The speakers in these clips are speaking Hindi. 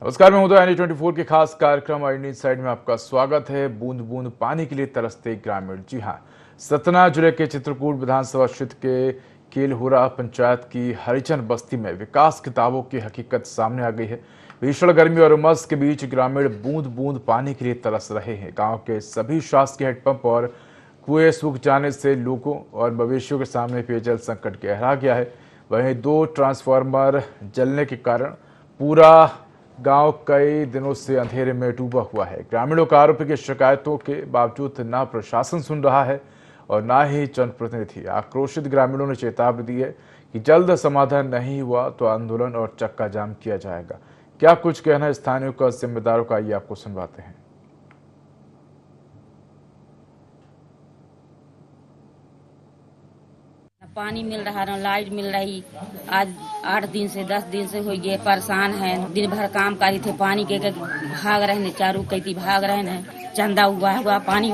नमस्कार, मैं उदय NH24 के खास कार्यक्रम आई न्यूज साइड में आपका स्वागत है। बूंद बूंद पानी के लिए तरसते ग्रामीण। जी हां, सतना जिले के चित्रकूट विधानसभा क्षेत्र के केलहुरा पंचायत की हरिचंद बस्ती में विकास के दावों की हकीकत सामने आ गई है। भीषण गर्मी और उमस के बीच ग्रामीण बूंद बूंद पानी के लिए तरस रहे हैं। गाँव के सभी शासकीय हैंडपंप और कुएं सूख जाने से लोगों और मवेशियों के सामने पेयजल संकट गहरा गया है। वहीं 2 ट्रांसफार्मर जलने के कारण पूरा गांव कई दिनों से अंधेरे में डूबा हुआ है। ग्रामीणों का आरोप है कि शिकायतों के बावजूद न प्रशासन सुन रहा है और न ही जनप्रतिनिधि। आक्रोशित ग्रामीणों ने चेतावनी दी है कि जल्द समाधान नहीं हुआ तो आंदोलन और चक्का जाम किया जाएगा। क्या कुछ कहना है स्थानीयों का, जिम्मेदारों का, ये आपको सुनवाते हैं। पानी मिल रहा ना लाइट मिल रही। आज 8 दिन से 10 दिन से हो गए, परेशान है। दिन भर काम करी थे, पानी के भाग रहे ने, चारू कैती भाग रहे ने। चंदा हुआ पानी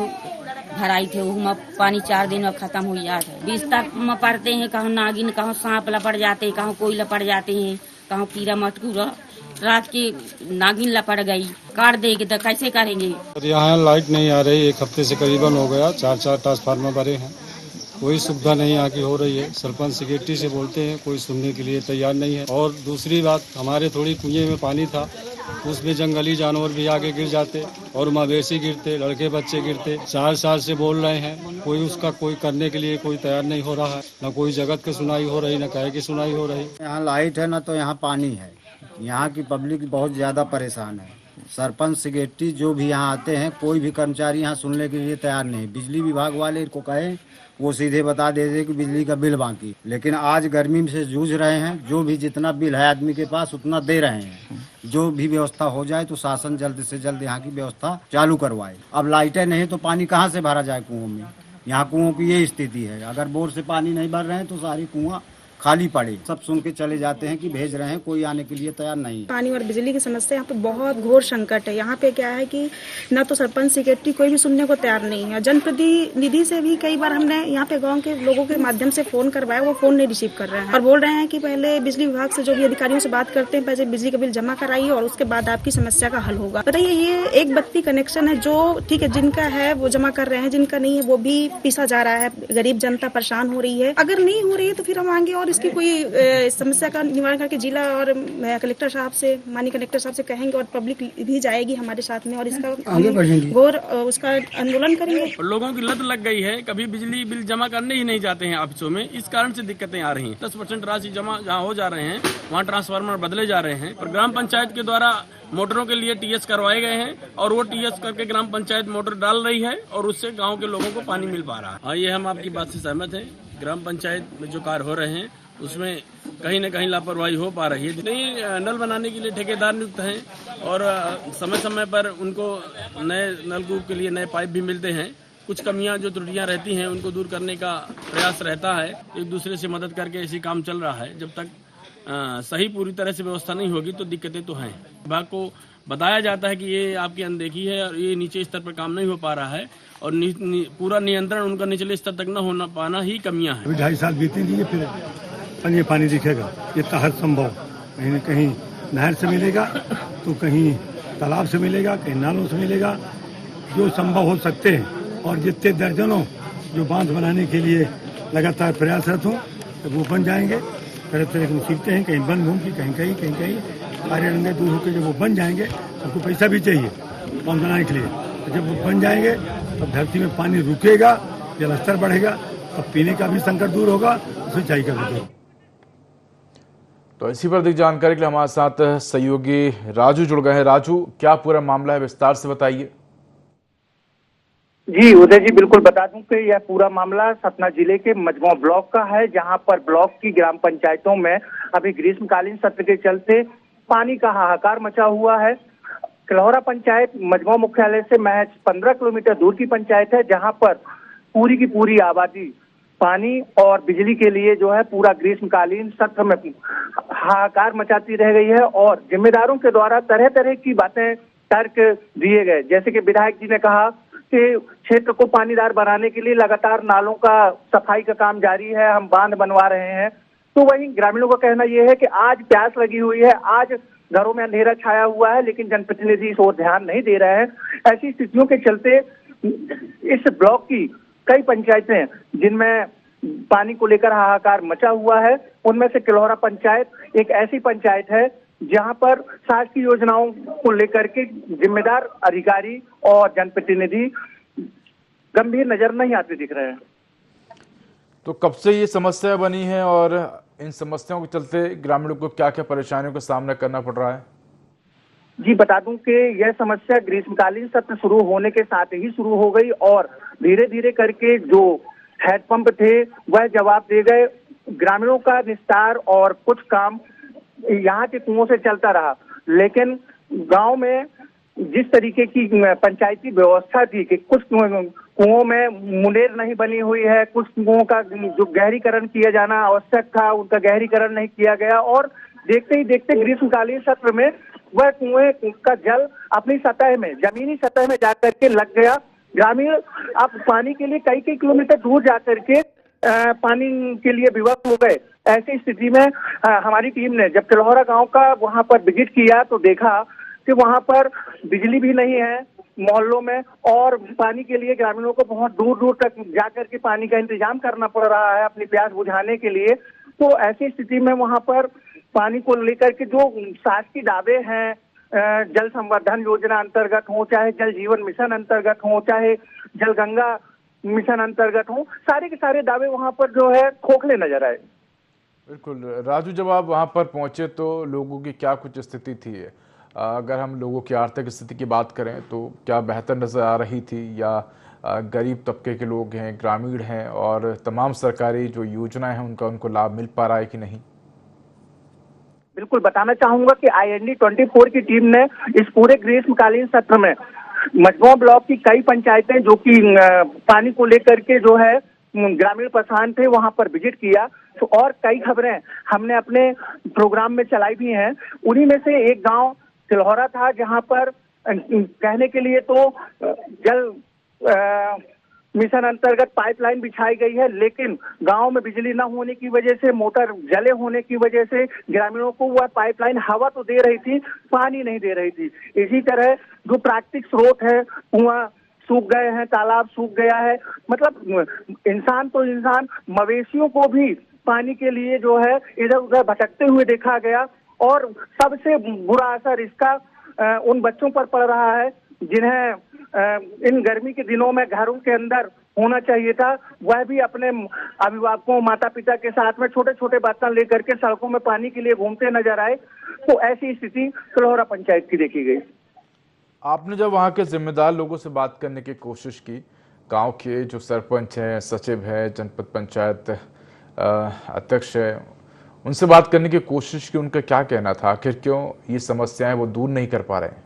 भराई थे, उसमें पानी 4 दिन में खत्म हो जाता है। बिस्तर में पड़ते हैं, कहूँ नागिन, कहूँ सांप लपट जाते हैं, कहूँ कोई लपट जाते हैं, कहूँ कीड़ा मटकूरा। रात की नागिन लपट गई, काट देगी तो कैसे करेंगे। यहाँ लाइट नहीं आ रही, 1 हफ्ते से करीबन हो गया। 4 ट्रांसफार्मर भरे हैं, कोई सुविधा नहीं यहाँ की हो रही है। सरपंच सेक्रेटरी से बोलते हैं, कोई सुनने के लिए तैयार नहीं है। और दूसरी बात, हमारे थोड़ी कुएं में पानी था, उसमें जंगली जानवर भी आके गिर जाते और मवेशी गिरते, लड़के बच्चे गिरते। 4 साल से बोल रहे हैं, कोई करने के लिए कोई तैयार नहीं हो रहा है। न कोई जगत की सुनाई हो रही, न कहे की सुनाई हो रही। यहाँ लाइट है ना तो यहाँ पानी है। यहाँ की पब्लिक बहुत ज्यादा परेशान है। सरपंच सेक्रेटरी जो भी यहाँ आते हैं, कोई भी कर्मचारी यहाँ सुनने के लिए तैयार नहीं। बिजली विभाग वाले को कहें, वो सीधे बता देते कि बिजली का बिल बाकी। लेकिन आज गर्मी से जूझ रहे हैं, जो भी जितना बिल है आदमी के पास उतना दे रहे हैं। जो भी व्यवस्था हो जाए तो शासन जल्द से जल्द यहाँ की व्यवस्था चालू करवाए। अब लाइटें नहीं तो पानी कहाँ से भरा जाए कुओं में। यहाँ कुओं की ये स्थिति है, अगर बोर से पानी नहीं भर रहे हैं तो सारी कुआं खाली पड़े। सब सुन के चले जाते हैं कि भेज रहे हैं, कोई आने के लिए तैयार नहीं। पानी और बिजली की समस्या यहाँ पे बहुत घोर संकट है। यहाँ पे क्या है कि न तो सरपंच सेक्रेटरी कोई भी सुनने को तैयार नहीं है। जनप्रतिनिधि से भी कई बार हमने यहाँ पे गांव के लोगों के माध्यम से फोन करवाया, वो फोन नहीं रिसीव कर रहे हैं और बोल रहे हैं कि पहले बिजली विभाग से जो भी अधिकारियों से बात करते हैं, पहले बिजली का बिल जमा कराइए और उसके बाद आपकी समस्या का हल होगा। बताइए, ये एक बत्ती कनेक्शन है जो ठीक है, जिनका है वो जमा कर रहे हैं, जिनका नहीं है वो भी पीसा जा रहा है। गरीब जनता परेशान हो रही है। अगर नहीं हो रही है तो फिर हम आगे और इसकी कोई समस्या का निवारण करके जिला और कलेक्टर साहब से, माननीय कलेक्टर साहब से कहेंगे और पब्लिक भी जाएगी हमारे साथ में और इसका आगे बढ़ेंगे और उसका आंदोलन करेंगे। लोगों की लत लग गई है, कभी बिजली बिल जमा करने ही नहीं जाते हैं ऑफिसों में। इस कारण से दिक्कतें आ रही हैं। 10% राशि जमा जहाँ हो जा रहे हैं, वहाँ ट्रांसफार्मर बदले जा रहे हैं। और ग्राम पंचायत के द्वारा मोटरों के लिए TS करवाए गए हैं और वो TS करके ग्राम पंचायत मोटर डाल रही है और उससे गाँव के लोगों को पानी मिल पा रहा है। हाँ, ये हम आपकी बात से सहमत हैं। ग्राम पंचायत में जो कार्य हो रहे हैं उसमें कहीं न कहीं लापरवाही हो पा रही है। नहीं, नल बनाने के लिए ठेकेदार नियुक्त हैं और समय समय पर उनको नए नलकूप के लिए नए पाइप भी मिलते हैं। कुछ कमियां जो त्रुटियां रहती हैं उनको दूर करने का प्रयास रहता है। एक दूसरे से मदद करके ऐसी काम चल रहा है। जब तक सही पूरी तरह से व्यवस्था नहीं होगी तो दिक्कतें तो हैं। विभाग को बताया जाता है कि ये आपकी अनदेखी है और ये नीचे स्तर पर काम नहीं हो पा रहा है और पूरा नियंत्रण उनका निचले स्तर तक न होना पाना ही कमियां हैं। 2.5 साल बीतेंगे, फिर पानी दिखेगा। ये तो हर संभव, कहीं न कहीं नहर से मिलेगा तो कहीं तालाब से मिलेगा, कहीं नालों से मिलेगा, जो संभव हो सकते हैं। और जितने दर्जनों जो बांध बनाने के लिए लगातार प्रयासरत हों तो वो बन जाएंगे। तरह तरह की मुसीबतें हैं, कहीं बंद होंगी, कहीं सारे रंगे दूर होकर जब वो बन जाएंगे, उनको पैसा भी चाहिए बांध बनाने के लिए। तो जब वो बन जाएंगे तो धरती में पानी रुकेगा, जलस्तर बढ़ेगा, तो पीने का भी संकट दूर होगा, सिंचाई का भी दूर। तो इसी पर अधिक जानकारी के लिए हमारे साथ सहयोगी राजू जुड़ गए हैं। राजू, क्या पूरा मामला है, विस्तार से बताइए। जी उदय जी, बिल्कुल बता दूं कि यह पूरा मामला सतना जिले के मजमो ब्लॉक का है, जहां पर ब्लॉक की ग्राम पंचायतों में अभी ग्रीष्मकालीन सत्र के चलते पानी का हाहाकार मचा हुआ है। केलहुरा पंचायत मजमो मुख्यालय से महज 15 किलोमीटर दूर की पंचायत है, जहां पर पूरी की पूरी आबादी पानी और बिजली के लिए जो है पूरा ग्रीष्मकालीन सत्र में हाहाकार मचाती रह गई है। और जिम्मेदारों के द्वारा तरह तरह की बातें, तर्क दिए गए। जैसे कि विधायक जी ने कहा कि क्षेत्र को पानीदार बनाने के लिए लगातार नालों का सफाई का काम जारी है, हम बांध बनवा रहे हैं। तो वहीं ग्रामीणों का कहना यह है कि आज प्यास लगी हुई है, आज घरों में अंधेरा छाया हुआ है, लेकिन जनप्रतिनिधि इस ओर ध्यान नहीं दे रहे हैं। ऐसी स्थितियों के चलते इस ब्लॉक की कई पंचायतें जिनमें पानी को लेकर हाहाकार मचा हुआ है, उनमें से किलौरा पंचायत एक ऐसी पंचायत है जहां पर शासकीय योजनाओं को लेकर के जिम्मेदार अधिकारी और जनप्रतिनिधि गंभीर नजर नहीं आते दिख रहे हैं। तो कब से ये समस्या बनी है और इन समस्याओं के चलते ग्रामीणों को क्या क्या परेशानियों का सामना करना पड़ रहा है? जी बता दूं कि यह समस्या ग्रीष्मकालीन सत्र शुरू होने के साथ ही शुरू हो गई और धीरे धीरे करके जो हैंडपंप थे वह जवाब दे गए। ग्रामीणों का निस्तार और कुछ काम यहाँ के कुओं से चलता रहा, लेकिन गांव में जिस तरीके की पंचायती व्यवस्था थी कि कुछ कुओं में मुंडेर नहीं बनी हुई है, कुछ कुओं का जो गहरीकरण किया जाना आवश्यक था उनका गहरीकरण नहीं किया गया और देखते ही देखते ग्रीष्मकालीन सत्र में वह कुएं का जल अपनी सतह में, जमीनी सतह में जाकर के लग गया। ग्रामीण अब पानी के लिए कई कई किलोमीटर दूर जाकर के पानी के लिए विवश हो गए। ऐसी स्थिति में हमारी टीम ने जब किलौरा गांव का वहां पर विजिट किया तो देखा कि वहां पर बिजली भी नहीं है मोहल्लों में और पानी के लिए ग्रामीणों को बहुत दूर दूर तक जाकर के पानी का इंतजाम करना पड़ रहा है अपनी प्यास बुझाने के लिए। तो ऐसी स्थिति में वहां पर पानी को लेकर के जो शासकीय दावे हैं, जल संवर्धन योजना अंतर्गत हो, चाहे जल जीवन मिशन अंतर्गत हो, चाहे जल गंगा मिशन अंतर्गत हो, सारे के सारे दावे वहां पर जो है खोखले नजर आए। बिल्कुल राजू, जब आप वहां पर पहुंचे तो लोगों की क्या कुछ स्थिति थी? अगर हम लोगों की आर्थिक स्थिति की बात करें तो क्या बेहतर नजर आ रही थी या गरीब तबके के लोग हैं, ग्रामीण हैं और तमाम सरकारी जो योजनाएं हैं उनका उनको लाभ मिल पा रहा है कि नहीं? बिल्कुल बताना चाहूंगा कि IND 24 की टीम ने इस पूरे ग्रीष्मकालीन सत्र में मजमू ब्लॉक की कई पंचायतें जो कि पानी को लेकर के जो है ग्रामीण परेशान थे वहां पर विजिट किया। तो और कई खबरें हमने अपने प्रोग्राम में चलाई भी हैं। उन्हीं में से एक गांव किलौरा था जहां पर कहने के लिए तो जल मिशन अंतर्गत पाइपलाइन बिछाई गई है, लेकिन गांव में बिजली न होने की वजह से, मोटर जले होने की वजह से ग्रामीणों को वह पाइपलाइन हवा तो दे रही थी, पानी नहीं दे रही थी। इसी तरह जो प्राकृतिक स्रोत है, कुआं सूख गए हैं, तालाब सूख गया है। मतलब इंसान तो इंसान, मवेशियों को भी पानी के लिए जो है इधर उधर भटकते हुए देखा गया और सबसे बुरा असर इसका उन बच्चों पर पड़ रहा है जिन्हें इन गर्मी के दिनों में घरों के अंदर होना चाहिए था, वह भी अपने अभिभावकों, माता पिता के साथ में छोटे छोटे बर्तन लेकर के सड़कों में पानी के लिए घूमते नजर आए। तो ऐसी स्थिति किलौरा पंचायत की देखी गई। आपने जब वहाँ के जिम्मेदार लोगों से बात करने की कोशिश की, गांव के जो सरपंच है, सचिव है, जनपद पंचायत अध्यक्ष है, उनसे बात करने की कोशिश की, उनका क्या कहना था? आखिर क्यों ये समस्याएं वो दूर नहीं कर पा रहे हैं?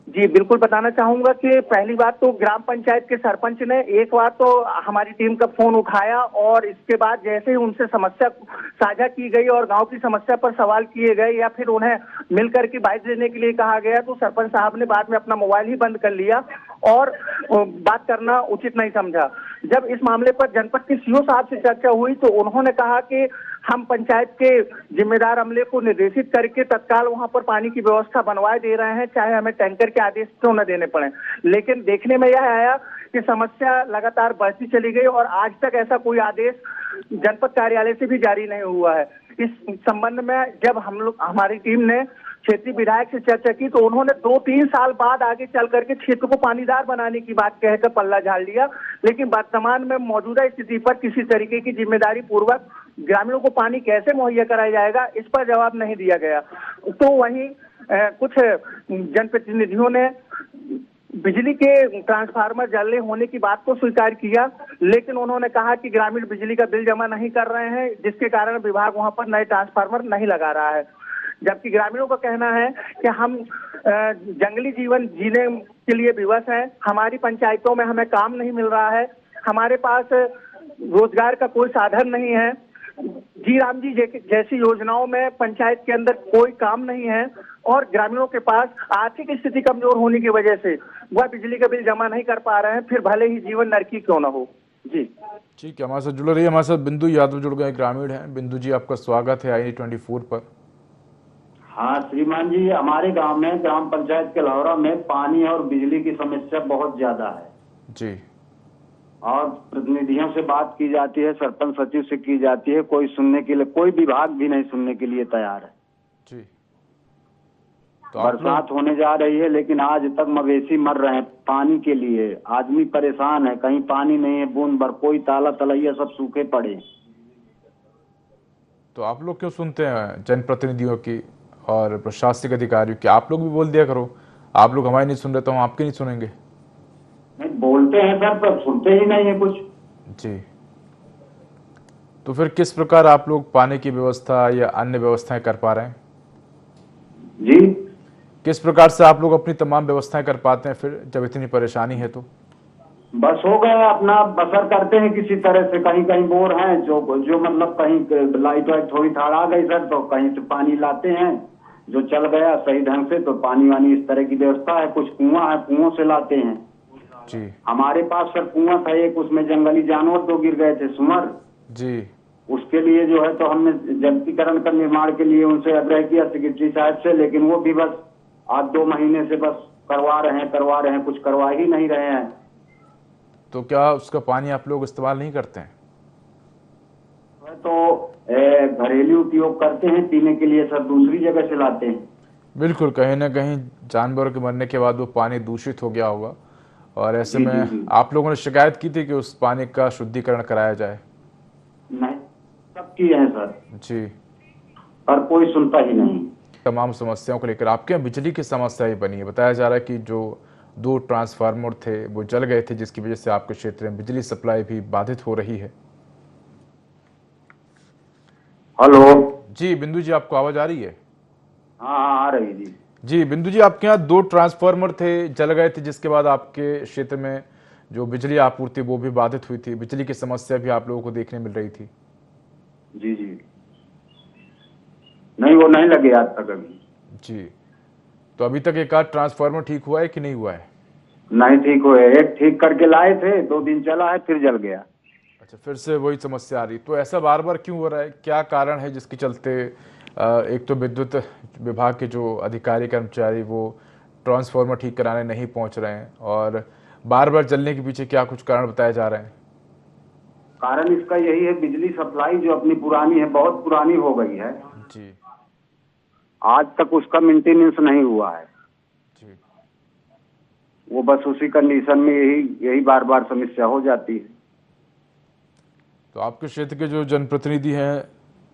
जी बिल्कुल बताना चाहूंगा कि पहली बात तो ग्राम पंचायत के सरपंच ने एक बार तो हमारी टीम का फोन उठाया और इसके बाद जैसे ही उनसे समस्या साझा की गई और गांव की समस्या पर सवाल किए गए या फिर उन्हें मिलकर के बाइट देने के लिए कहा गया तो सरपंच साहब ने बाद में अपना मोबाइल ही बंद कर लिया और बात करना उचित नहीं समझा। जब इस मामले पर जनपद के CO साहब से चर्चा हुई तो उन्होंने कहा कि हम पंचायत के जिम्मेदार अमले को निर्देशित करके तत्काल वहां पर पानी की व्यवस्था बनवाए दे रहे हैं, चाहे हमें टैंकर के आदेश क्यों न देने पड़े। लेकिन देखने में यह आया कि समस्या लगातार बढ़ती चली गई और आज तक ऐसा कोई आदेश जनपद कार्यालय से भी जारी नहीं हुआ है। इस संबंध में जब हमारी टीम ने क्षेत्रीय विधायक से चर्चा की तो उन्होंने 2-3 साल बाद आगे चल करके क्षेत्र को पानीदार बनाने की बात कहकर पल्ला झाड़ लिया, लेकिन वर्तमान में मौजूदा स्थिति पर किसी तरीके की जिम्मेदारी पूर्वक ग्रामीणों को पानी कैसे मुहैया कराया जाएगा इस पर जवाब नहीं दिया गया। तो वहीं कुछ जनप्रतिनिधियों ने बिजली के ट्रांसफार्मर जलने होने की बात को स्वीकार किया, लेकिन उन्होंने कहा कि ग्रामीण बिजली का बिल जमा नहीं कर रहे हैं, जिसके कारण विभाग वहां पर नए ट्रांसफार्मर नहीं लगा रहा है। जबकि ग्रामीणों का कहना है कि हम जंगली जीवन जीने के लिए विवश हैं, हमारी पंचायतों में हमें काम नहीं मिल रहा है, हमारे पास रोजगार का कोई साधन नहीं है, जी राम जी जैसी योजनाओं में पंचायत के अंदर कोई काम नहीं है और ग्रामीणों के पास आर्थिक स्थिति कमजोर होने की वजह से वह बिजली का बिल जमा नहीं कर पा रहे हैं, फिर भले ही जीवन नरकी क्यों न हो। जी ठीक है, हमारे साथ जुड़ रही है, हमारे साथ बिंदु यादव जुड़ गए, ग्रामीण हैं। बिंदु जी, आपका स्वागत है IND 24 पर। हाँ श्रीमान जी, हमारे गांव में ग्राम पंचायत केलहौरा में पानी और बिजली की समस्या बहुत ज्यादा है जी। और प्रतिनिधियों से बात की जाती है, सरपंच सचिव से की जाती है, कोई सुनने के लिए, कोई विभाग भी नहीं सुनने के लिए तैयार है जी। तो आप लोग बरसात होने जा रही है लेकिन आज तक मवेशी मर रहे हैं पानी के लिए। आदमी परेशान है, कहीं पानी नहीं है बूंद भर, कोई ताला तलैया सब सूखे पड़े। तो आप लोग क्यों सुनते हैं जनप्रतिनिधियों की और प्रशासनिक अधिकारियों की? आप लोग भी बोल दिया करो, आप लोग हमारी नहीं सुन रहे तो हम आपकी नहीं सुनेंगे। नहीं बोलते हैं सर, पर सुनते ही नहीं है कुछ। जी। तो फिर किस प्रकार आप लोग पानी की व्यवस्था या अन्य व्यवस्थाएं कर पा रहे हैं? जी, किस प्रकार से आप लोग अपनी तमाम व्यवस्थाएं कर पाते हैं फिर जब इतनी परेशानी है तो? बस हो गया, अपना बसर करते हैं किसी तरह से। कहीं कहीं बोर हैं जो मतलब कहीं लाइट वाइट थोड़ी थाड़ आ गई सर तो कहीं से पानी लाते हैं जो चल गया सही ढंग से। तो पानी वानी इस तरह की व्यवस्था है। कुछ कुआं है, कुओं से लाते हैं जी। हमारे पास सर कुआं था एक, उसमें जंगली जानवर 2 गिर गए थे, सुअर जी। उसके लिए जो है तो हमने जल्दीकरण का निर्माण के लिए उनसे आग्रह किया सेक्रेटरी साहब से, लेकिन वो भी बस 8-2 महीने से बस करवा रहे हैं, कुछ करवा ही नहीं रहे हैं। तो क्या उसका पानी आप लोग इस्तेमाल नहीं करते हैं? तो घरेलू उपयोग करते हैं पीने के लिए सर, दूसरी जगह से लाते हैं। बिल्कुल, कहीं ना कहीं जानवरों के मरने के बाद वो पानी दूषित हो गया होगा और ऐसे जी, में जी, जी। आप लोगों ने शिकायत की थी कि उस पानी का शुद्धिकरण कराया जाए? नहीं, सब किए हैं सर, जी। पर कोई सुनता ही नहीं। तमाम समस्याओं को लेकर आपके यहाँ बिजली की समस्या ही बनी है। बताया जा रहा है कि जो 2 ट्रांसफार्मर थे वो जल गए थे जिसकी वजह से आपके क्षेत्र में बिजली सप्लाई भी बाधित हो रही है। हेलो। जी बिंदु जी, आपको आवाज आ रही है? हाँ हाँ, आ रही जी। जी बिंदु जी, आपके यहाँ 2 ट्रांसफार्मर थे, जल गए थे जिसके बाद आपके क्षेत्र में जो बिजली आपूर्ति वो भी बाधित हुई थी। बिजली की समस्या भी आप लोगों को देखने मिल रही थी। जी जी, नहीं वो नहीं लगे आज तक अभी। जी। तो अभी तक एक आध ट्रांसफार्मर ठीक हुआ है कि नहीं हुआ है? नहीं ठीक हुए, एक ठीक करके लाए थे, 2 दिन चला है फिर जल गया। अच्छा, फिर से वही समस्या आ रही। तो ऐसा बार बार क्यों हो रहा है? क्या कारण है जिसके चलते एक तो विद्युत विभाग के जो अधिकारी कर्मचारी वो ट्रांसफार्मर ठीक कराने नहीं पहुंच रहे हैं और बार बार जलने के पीछे क्या कुछ कारण बताए जा रहे हैं? कारण इसका यही है, बिजली सप्लाई जो अपनी पुरानी है, बहुत पुरानी हो गई है जी। आज तक उसका मेंटेनेंस नहीं हुआ है जी। वो बस उसी कंडीशन में यही बार बार समस्या हो जाती है। तो आपके क्षेत्र के जो जनप्रतिनिधि हैं,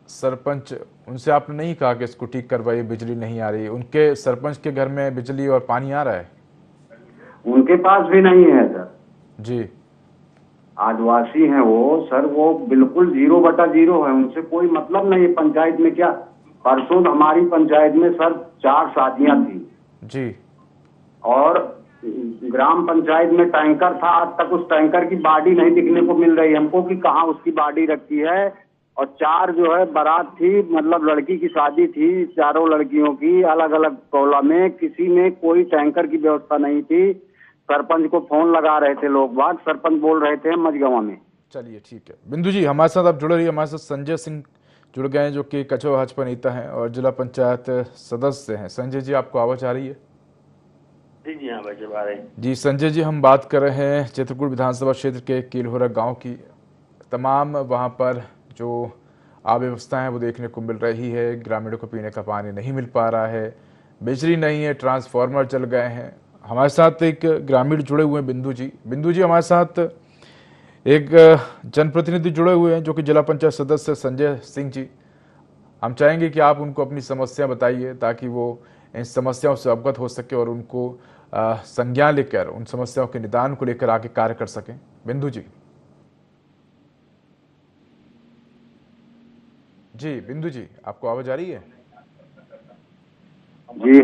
सरपंच, उनसे आपने नहीं कहा कि इसको ठीक करवाइए, बिजली नहीं आ रही? उनके सरपंच के घर में बिजली और पानी आ रहा है? उनके पास भी नहीं है सर। जी। आदिवासी हैं वो सर, वो बिल्कुल 0/0 है, उनसे कोई मतलब नहीं है। पंचायत में क्या, परसों हमारी पंचायत में सर 4 शादियां थी जी। और ग्राम पंचायत में टैंकर था, आज तक उस टैंकर की बॉडी नहीं दिखने को मिल रही हमको कि कहाँ उसकी बॉडी रखी है। और 4 जो है बारात थी, मतलब लड़की की शादी थी, 4 लड़कियों की अलग अलग टोला में, किसी में कोई टैंकर की व्यवस्था नहीं थी। सरपंच को फोन लगा रहे थे लोग बाग, सरपंच बोल रहे थे मझगवा में। चलिए ठीक है बिंदु जी, हमारे साथ आप जुड़े रहिए। हमारे साथ संजय सिंह जुड़ गए हैं जो कि कछुआ भाजपा नेता हैं और जिला पंचायत सदस्य हैं। संजय जी, आपको आवाज आ रही है? जी हाँ भाई, आ रही। जी संजय जी, हम बात कर रहे हैं चित्रकूट विधानसभा क्षेत्र के केलहोरा गांव की। तमाम वहां पर जो अव्यवस्था है वो देखने को मिल रही है। ग्रामीणों को पीने का पानी नहीं मिल पा रहा है, बिजली नहीं है, ट्रांसफार्मर चल गए हैं। हमारे साथ एक ग्रामीण जुड़े हुए हैं, बिंदु जी। बिंदु जी, हमारे साथ एक जनप्रतिनिधि जुड़े हुए हैं जो कि जिला पंचायत सदस्य संजय सिंह जी। हम चाहेंगे कि आप उनको अपनी समस्या बताइए ताकि वो इन समस्याओं से अवगत हो सके और उनको संज्ञान लेकर उन समस्याओं के निदान को लेकर आगे कार्य कर सकें। बिंदु जी। जी बिंदु जी, आपको आवाज आ रही है? जी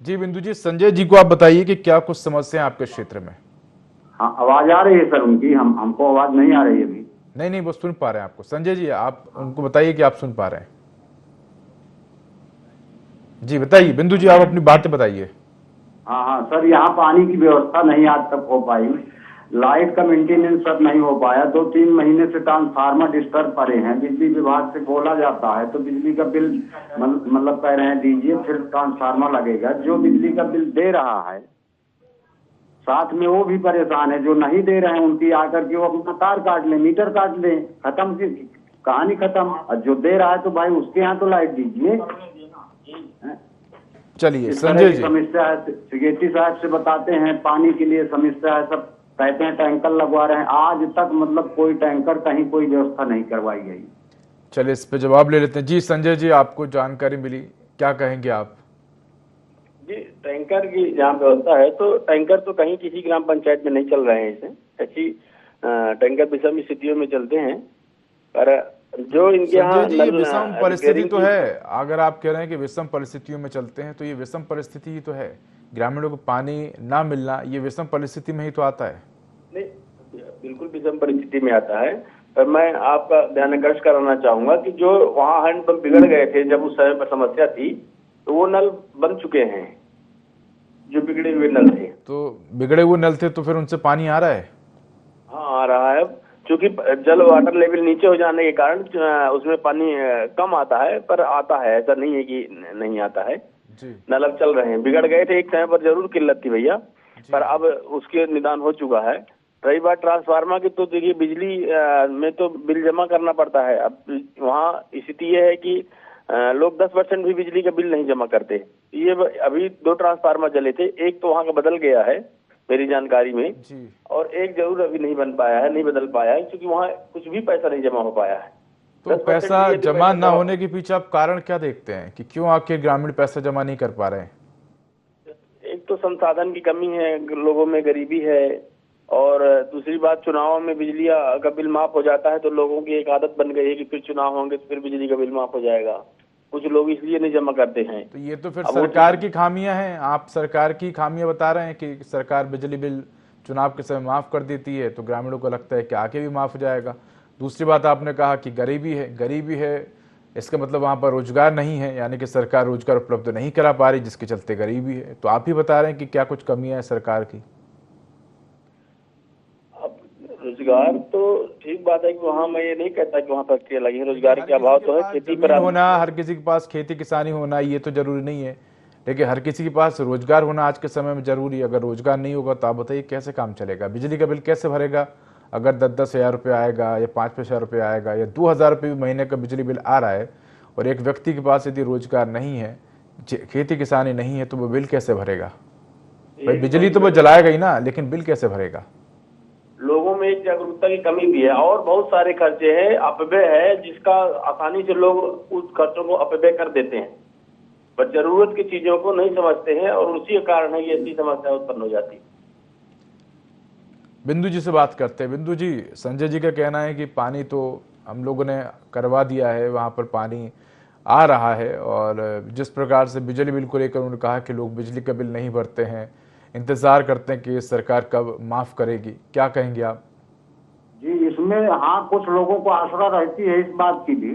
जी बिंदु जी, संजय जी को आप बताइए कि क्या कुछ समस्या है आपके क्षेत्र में? हाँ, आवाज आ रही है सर उनकी, हमको आवाज नहीं आ रही है अभी। नहीं, वो सुन पा रहे हैं आपको। संजय जी, आप उनको बताइए कि आप सुन पा रहे हैं। जी बताइए बिंदु जी, आप अपनी बातें बताइए। हाँ हाँ सर, यहाँ पानी की व्यवस्था नहीं आज तक हो पाई। लाइट का मेंटेनेंस सब नहीं हो पाया। 2-3 महीने से ट्रांसफार्मर डिस्टर्ब पड़े हैं। बिजली विभाग से बोला जाता है तो बिजली का बिल मतलब कह रहे हैं दीजिए, फिर ट्रांसफार्मर लगेगा। जो बिजली का बिल दे रहा है साथ में वो भी परेशान है। जो नहीं दे रहे हैं उनकी आकर के वो अपना तार काट ले, मीटर काट ले, खत्म की कहानी खत्म। और जो दे रहा है तो भाई उसके यहाँ तो लाइट दीजिए। चलिए संजय जी, समस्या है, सेक्रेटरी साहब से बताते हैं पानी के लिए समस्या है, सब कहते हैं टैंकर लगवा रहे हैं। आज तक मतलब कोई टैंकर कहीं कोई व्यवस्था नहीं करवाई गई। चलिए इस पे जवाब ले लेते हैं। जी संजय जी, आपको जानकारी मिली, क्या कहेंगे आप? जी, टैंकर की जहाँ व्यवस्था है तो टैंकर तो कहीं किसी ग्राम पंचायत में नहीं चल रहे हैं। इसे ऐसी टैंकर विषम स्थितियों में चलते हैं, पर जो इनके यहाँ संजय जी, विषम परिस्थिति तो है। अगर आप कह रहे हैं कि विषम परिस्थितियों में चलते हैं तो ये विषम परिस्थिति ही तो है। ग्रामीणों को पानी ना मिलना ये विषम परिस्थिति में ही तो आता है। नहीं, बिल्कुल विषम परिस्थिति में आता है। पर मैं आपका ध्यान आकर्षित कराना चाहूंगा कि जो वहाँ हैंडपंप बिगड़ गए थे जब उस समय पर समस्या थी, तो वो नल बन चुके हैं, जो बिगड़े हुए नल थे। तो बिगड़े हुए नल थे तो फिर उनसे पानी आ रहा है? हाँ, आ रहा है। क्योंकि जल वाटर लेवल नीचे हो जाने के कारण उसमें पानी कम आता है, पर आता है, ऐसा नहीं है कि नहीं आता है जी। नल अब चल रहे हैं। बिगड़ गए थे एक समय पर, जरूर किल्लत थी भैया, पर अब उसके निदान हो चुका है। रही बात ट्रांसफार्मर की, तो देखिए बिजली में तो बिल जमा करना पड़ता है। अब वहाँ स्थिति ये है कि लोग 10% भी बिजली का बिल नहीं जमा करते। ये अभी 2 ट्रांसफार्मर जले थे, एक तो वहाँ का बदल गया है मेरी जानकारी में जी। और एक जरूर अभी नहीं बन पाया है, नहीं बदल पाया है, क्योंकि वहाँ कुछ भी पैसा नहीं जमा हो पाया है। तो पैसा जमा ना होने के पीछे आप कारण क्या देखते हैं कि क्यों आखिर ग्रामीण पैसा जमा नहीं कर पा रहे हैं? एक तो संसाधन की कमी है, लोगों में गरीबी है, और दूसरी बात चुनाव में बिजली का बिल माफ हो जाता है तो लोगों की एक आदत बन गई है कि फिर चुनाव होंगे तो फिर बिजली का बिल माफ हो जाएगा। कुछ लोग इसलिए नहीं जमा करते हैं। तो ये तो फिर सरकार की खामियां हैं। आप सरकार की खामियां बता रहे हैं कि सरकार बिजली बिल चुनाव के समय माफ कर देती है तो ग्रामीणों को लगता है कि आगे भी माफ हो जाएगा। दूसरी बात आपने कहा कि गरीबी है, इसका मतलब वहां पर रोजगार नहीं है, यानी कि सरकार रोजगार उपलब्ध नहीं करा पा रही, जिसके चलते गरीबी है। तो आप ही बता रहे हैं कि क्या कुछ कमियां है सरकार की? रोजगार तो ठीक बात है कि वहाँ मैं ये नहीं कहता कि वहाँ फैक्ट्रियाँ लगी है, रोजगार के अभाव तो है। खेती पर होना, हर किसी के पास खेती किसानी होना ये तो जरूरी नहीं है, लेकिन हर किसी के पास रोजगार होना आज के समय में जरूरी है। अगर रोजगार नहीं होगा तो आप बताइए कैसे काम चलेगा? बिजली का बिल कैसे भरेगा अगर 10-10 हज़ार रुपये आएगा या 5-5 हज़ार रुपये आएगा या 2,000 रुपये महीने का बिजली बिल आ रहा है और एक व्यक्ति के पास यदि रोजगार नहीं है, खेती किसानी नहीं है, तो वो बिल कैसे भरेगा? भाई बिजली तो वो जलाएगा ही ना, लेकिन बिल कैसे भरेगा? लोगों में एक जागरूकता की कमी भी है और बहुत सारे खर्चे हैं, अपव्यय है, जिसका आसानी से लोग उस खर्चों को अपव्यय कर देते हैं, पर जरूरत की चीजों को नहीं समझते हैं और उसी के कारण है ये ऐसी समस्या उत्पन्न हो जाती है। बिंदु जी से बात करते हैं। बिंदु जी, संजय जी का कहना है कि पानी तो हम लोगों ने करवा दिया है, वहाँ पर पानी आ रहा है, और जिस प्रकार से बिजली बिल को लेकर उन्होंने कहा कि लोग बिजली का बिल नहीं भरते हैं, इंतजार करते हैं कि सरकार कब माफ करेगी, क्या कहेंगे आप? जी, इसमें हाँ कुछ लोगों को आशा रहती है इस बात की भी,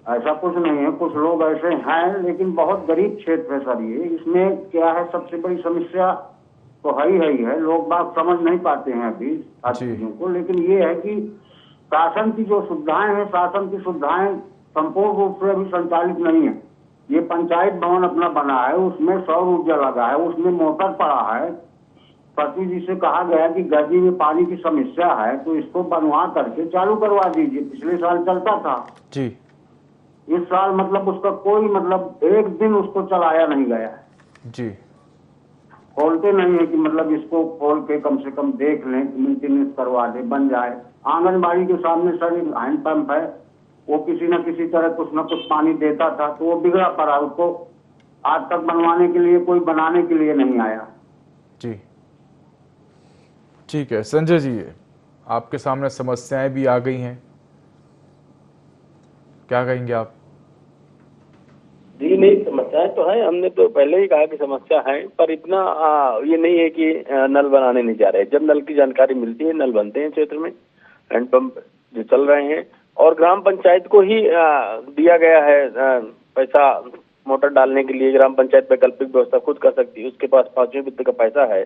ऐसा कुछ नहीं है, कुछ लोग ऐसे हैं, लेकिन बहुत गरीब क्षेत्र है सर ये। इसमें क्या है, सबसे बड़ी समस्या तो है ही है, लोग बात समझ नहीं पाते हैं अभी चीजों को। लेकिन ये है कि शासन की जो सुविधाएं हैं, शासन की सुविधाएं संपूर्ण रूप से अभी संचालित नहीं है। ये पंचायत भवन अपना बना है, उसमें सौर ऊर्जा लगा है, उसमें मोटर पड़ा है। पति जी से कहा गया कि गर्मी में पानी की समस्या है तो इसको बनवा करके चालू करवा दीजिए। पिछले साल चलता था जी, इस साल मतलब उसका कोई मतलब एक दिन उसको चलाया नहीं गया है जी। खोलते नहीं है कि मतलब इसको खोल के कम से कम देख लें, मेंटेनेंस करवा दे, बन जाए। आंगनबाड़ी के सामने सर एक हैंड पंप है, वो किसी न किसी तरह कुछ न कुछ पानी देता था, तो वो बिगड़ा पड़ा, उसको आज तक बनवाने के लिए कोई बनाने के लिए नहीं आया। जी ठीक है संजय जी, आपके सामने समस्याएं भी आ गई हैं, क्या कहेंगे आप? जी नहीं, समस्याएं तो है, हमने तो पहले ही कहा कि समस्या है, पर इतना ये नहीं है कि नल बनाने नहीं जा रहे। जब नल की जानकारी मिलती है, नल बनते हैं क्षेत्र में, हैंडपंप जो चल रहे हैं, और ग्राम पंचायत को ही दिया गया है पैसा मोटर डालने के लिए। ग्राम पंचायत वैकल्पिक व्यवस्था खुद कर सकती है, उसके पास 5वें वित्त का पैसा है,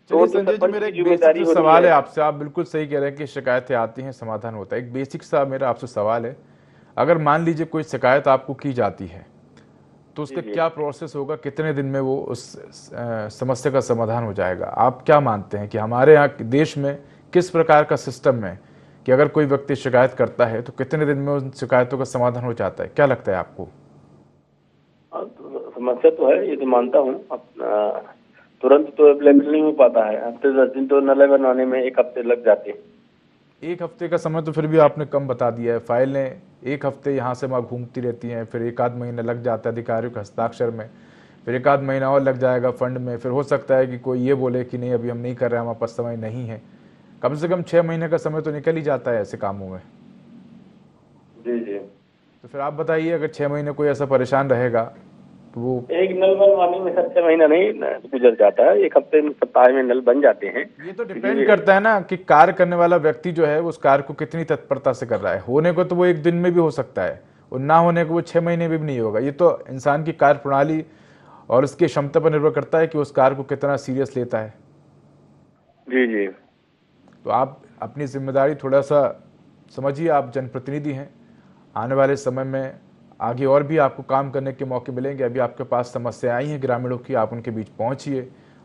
चलिए तो संजय जी, सरपंच मेरा की एक जिम्मेदारी बेसिक होती सवाल है आपसे। आप बिल्कुल सही कह रहे हैं कि शिकायतें आती हैं, समाधान होता है। एक बेसिक सा मेरा आपसे सवाल है, अगर मान लीजिए कोई शिकायत आपको की जाती है तो उसका क्या प्रोसेस होगा, कितने दिन में वो उस समस्या का समाधान हो जाएगा? आप क्या मानते हैं कि हमारे यहाँ देश में किस प्रकार का सिस्टम है कि अगर कोई व्यक्ति शिकायत करता है तो कितने दिन में उन शिकायतों का समाधान हो जाता है? क्या लगता है आपको? तो समस्या तो है, ये तो मानता हूँ। तुरंत तो अवेलेबल नहीं हो पाता है, हफ्ते 10 दिन तो नल बनवाने में 1 हफ्ते लग जाते हैं। 1 हफ्ते का समय तो फिर भी आपने कम बता दिया है। फाइलें 1 हफ्ते यहाँ से वहाँ घूमती रहती हैं, फिर 1 आध महीना लग जाता है अधिकारियों के हस्ताक्षर में, फिर 1 आध महीना और लग जाएगा फंड में, फिर हो सकता है कि कोई ये बोले कि नहीं अभी हम नहीं कर रहे हैं, हमारे पास समय नहीं है। कम से कम 6 महीने का समय तो निकल ही जाता है ऐसे कामों में। जी जी। तो फिर आप बताइए, अगर 6 महीने कोई ऐसा परेशान रहेगा तो वो एक नल बनवाने में सर 6 महीना नहीं गुजर जाता है, 1 हफ्ते में, सप्ताह में नल बन जाते हैं। ये तो डिपेंड करता है ना कि कार्य करने वाला व्यक्ति जो है उस कार्य को कितनी तत्परता से कर रहा है। होने को तो वो 1 दिन में भी हो सकता है और ना होने को वो 6 महीने में भी नहीं होगा। ये तो इंसान की कार्य प्रणाली और उसकी क्षमता पर निर्भर करता है कि उस कार्य को कितना सीरियस लेता है। जी जी। तो आप अपनी जिम्मेदारी थोड़ा सा समझिए, आप जनप्रतिनिधि हैं। आने वाले समय में आगे और भी आपको काम करने के मौके मिलेंगे। अभी आपके पास समस्या आई है ग्रामीणों की, आप उनके बीच पहुंचिए,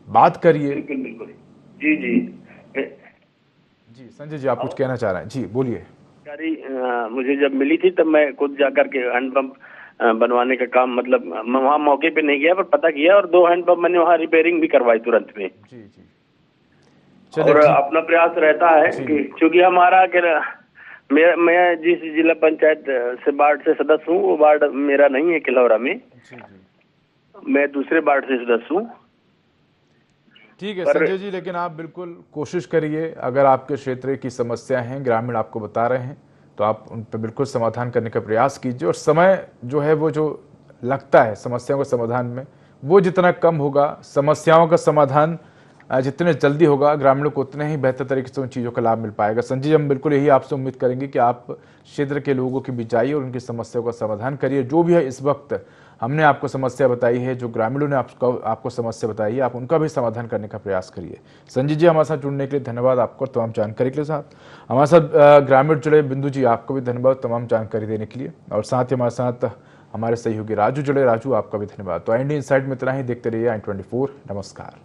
बात करिए। बिल्कुल बिल्कुल। जी जी। जी संजय जी, आप कुछ कहना चाह रहे हैं? जी बोलिए। मुझे जब मिली थी तब मैं खुद जाकर के हैंडपंप बनवाने का काम, मतलब मैं वहाँ मौके पे नहीं गया पर पता किया, और 2 हैंडपंप मैंने वहाँ रिपेयरिंग भी करवाई तुरंत में। जी जी। और अपना प्रयास रहता है कि चूंकि हमारा मैं जिस जिला पंचायत से वार्ड से सदस्य हूँ, वो वार्ड मेरा नहीं है किलौरा में। जी जी। मैं दूसरे वार्ड से सदस्य हूँ। ठीक है संजय जी, लेकिन आप बिल्कुल कोशिश करिए। अगर आपके क्षेत्र की समस्या हैं, ग्रामीण आपको बता रहे हैं, तो आप उन पर बिल्कुल समाधान करने का प्रयास कीजिए। और समय जो है वो जो लगता है समस्याओं के समाधान में, वो जितना कम होगा, समस्याओं का समाधान जितने जल्दी होगा, ग्रामीणों को उतने ही बेहतर तरीके से उन चीज़ों का लाभ मिल पाएगा। संजय जी, हम बिल्कुल यही आपसे उम्मीद करेंगे कि आप क्षेत्र के लोगों के बीच जाइए और उनकी समस्याओं का समाधान करिए। जो भी है इस वक्त हमने आपको समस्या बताई है, जो ग्रामीणों ने आपको समस्या बताई है, आप उनका भी समाधान करने का प्रयास करिए। संजय जी, हमारे साथ जुड़ने के लिए धन्यवाद आपको, तमाम जानकारी के लिए। साथ हमारे साथ ग्रामीण जुड़े बिंदु जी, आपको भी धन्यवाद तमाम जानकारी देने के लिए। और साथ ही हमारे साथ हमारे सहयोगी राजू जुड़े, राजू आपका भी धन्यवाद। तो IND इनसाइड में इतना ही, देखते रहिए i24। नमस्कार।